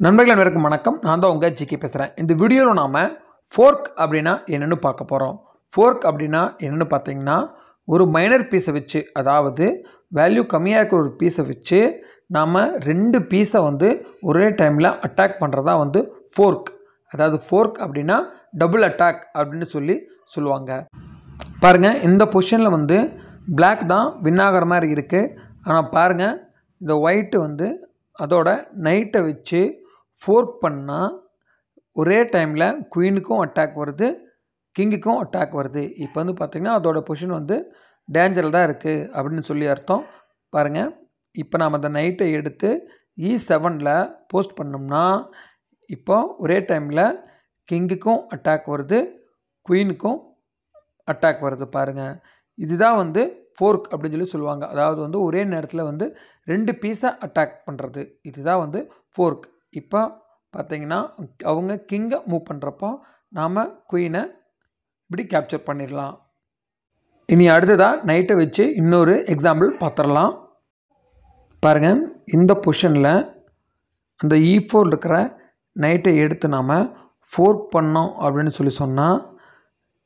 நண்பர்கள் அனைவருக்கும் வணக்கம். நான் தான் உங்கள் ஜிகே பேசுகிறேன். இந்த வீடியோவில் நாம் ஃபோர்க் அப்படின்னா என்னென்னு பார்க்க போகிறோம். ஃபோர்க் அப்படின்னா என்னென்னு பார்த்தீங்கன்னா, ஒரு மைனர் பீஸை வச்சு, அதாவது வேல்யூ கம்மியாக இருக்கிற ஒரு பீஸை வச்சு நாம் 2 பீஸை ஒரே டைமில் அட்டாக் பண்ணுறதா ஃபோர்க். அதாவது ஃபோர்க் அப்படின்னா டபுள் அட்டாக் அப்படின்னு சொல்லுவாங்க. பாருங்கள், இந்த பொசிஷனில் பிளாக் தான் வின் ஆகிற மாதிரி இருக்குது. ஆனால் பாருங்கள், இந்த ஒயிட்டு அதோட நைட்டை வச்சு ஃபோர்க் பண்ணால் ஒரே டைமில் குயினுக்கும் அட்டாக் வருது, கிங்குக்கும் அட்டாக் வருது. இப்போ பார்த்திங்கன்னா அதோட பொசிஷன் டேஞ்சரில் தான் இருக்குது அப்படின்னு சொல்லி அர்த்தம். பாருங்கள், இப்போ நாம் அந்த நைட்டை எடுத்து E7ல் போஸ்ட் பண்ணோம்னா இப்போ ஒரே டைமில் கிங்குக்கும் அட்டாக் வருது, குயினுக்கும் அட்டாக் வருது. பாருங்கள், இதுதான் ஃபோர்க் அப்படின்னு சொல்லுவாங்க. அதாவது ஒரே நேரத்தில் 2 பீஸை அட்டாக் பண்ணுறது, இதுதான் ஃபோர்க். இப்போ பார்த்தீங்கன்னா அவங்க கிங்கை மூவ் பண்ணுறப்போ நாம் குயினை இப்படி கேப்சர் பண்ணிடலாம். இனி அடுத்ததாக நைட்டை வச்சு இன்னொரு எக்ஸாம்பிள் பார்த்துடலாம். பாருங்கள், இந்த பொசிஷனில் அந்த E4 இருக்கிற நைட்டை எடுத்து நாம் ஃபோர்க் பண்ணோம் அப்படின்னு சொன்னால்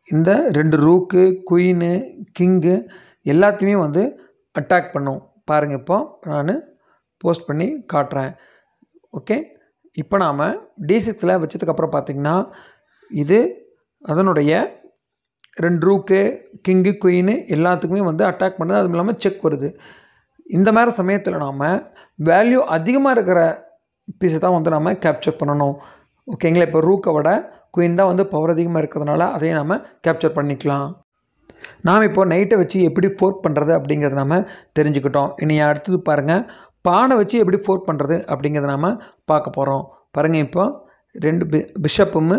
இந்த 2 ரூக்கு, குயினு, கிங்கு எல்லாத்தையுமே அட்டாக் பண்ணும். பாருங்கள், இப்போ நான் போஸ்ட் பண்ணி காட்டுறேன். ஓகே, இப்போ நாம் D6ல் வச்சதுக்கப்புறம் பார்த்திங்கன்னா இது அதனுடைய 2 ரூக்கு, கிங்கு, குயினு எல்லாத்துக்குமே அட்டாக் பண்ணுது. அதுவும் இல்லாமல் செக் வருது. இந்த மாதிரி சமயத்தில் நாம் வேல்யூ அதிகமாக இருக்கிற பீஸை தான் நாம் கேப்சர் பண்ணணும். ஓகேங்களா? இப்போ ரூக்கை விட குயின் தான் பவர் அதிகமாக இருக்கிறதுனால அதையே நாம் கேப்சர் பண்ணிக்கலாம். நாம் இப்போ நைட்டை வச்சு எப்படி ஃபோர்க் பண்ணுறது அப்படிங்கிறத நாம் தெரிஞ்சுக்கிட்டோம். இனி அடுத்தது பாருங்கள், பானை வச்சு எப்படி ஃபோர்க் பண்ணுறது அப்படிங்கிறத நாம் பார்க்க போகிறோம். பாருங்கள், இப்போ 2 பிஷப்பும்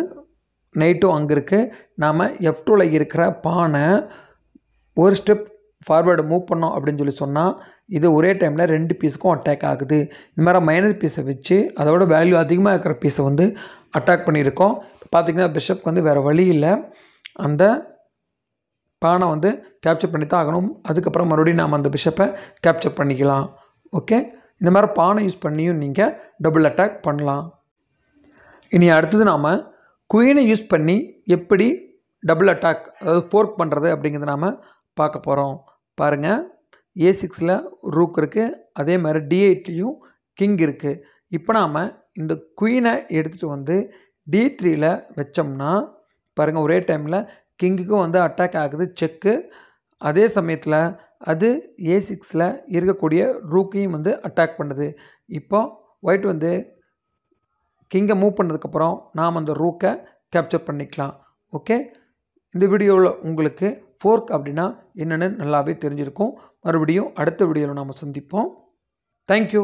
நைட்டும் அங்கே இருக்குது. நாம் F2ல் இருக்கிற பானை ஒரு ஸ்டெப் ஃபார்வேர்டு மூவ் பண்ணோம் அப்படின்னு சொன்னால் இது ஒரே டைமில் 2 பீஸுக்கும் அட்டாக் ஆகுது. இந்த மாதிரி மைனர் பீஸை வச்சு அதோட வேல்யூ அதிகமாக இருக்கிற பீஸை அட்டாக் பண்ணியிருக்கோம். பார்த்திங்கன்னா பிஷப் வேறு வழி இல்லை, அந்த பானை கேப்சர் பண்ணி தான் ஆகணும். அதுக்கப்புறம் மறுபடியும் நாம் அந்த பிஷப்பை கேப்சர் பண்ணிக்கலாம். ஓகே, இந்த மாதிரி பானை யூஸ் பண்ணியும் நீங்கள் டபுள் அட்டாக் பண்ணலாம். இனி அடுத்தது நாம் குயினை யூஸ் பண்ணி எப்படி டபுள் அட்டாக், அதாவது ஃபோர்க் பண்ணுறது அப்படிங்கிறத நாம் பார்க்க போகிறோம். பாருங்கள், A6ல் ரூக் இருக்குது, அதே மாதிரி D8லையும் கிங் இருக்குது. இப்போ நாம் இந்த குயினை எடுத்துகிட்டு D3ல் வச்சோம்னா பாருங்கள், ஒரே டைமில் கிங்குக்கும் அட்டாக் ஆகுது, செக்கு. அதே சமயத்தில் அது A6ல் இருக்கக்கூடிய ரூக்கையும் அட்டாக் பண்ணுது. இப்போ ஒயிட் கிங்கை மூவ் பண்ணதுக்கப்புறம் நாம் அந்த ரூக்கை கேப்சர் பண்ணிக்கலாம். ஓகே, இந்த வீடியோவில் உங்களுக்கு ஃபோர்க் அப்படின்னா என்னென்னு நல்லாவே தெரிஞ்சிருக்கும். மறுபடியும் அடுத்த வீடியோவில் நாம் சந்திப்போம். தேங்க்யூ.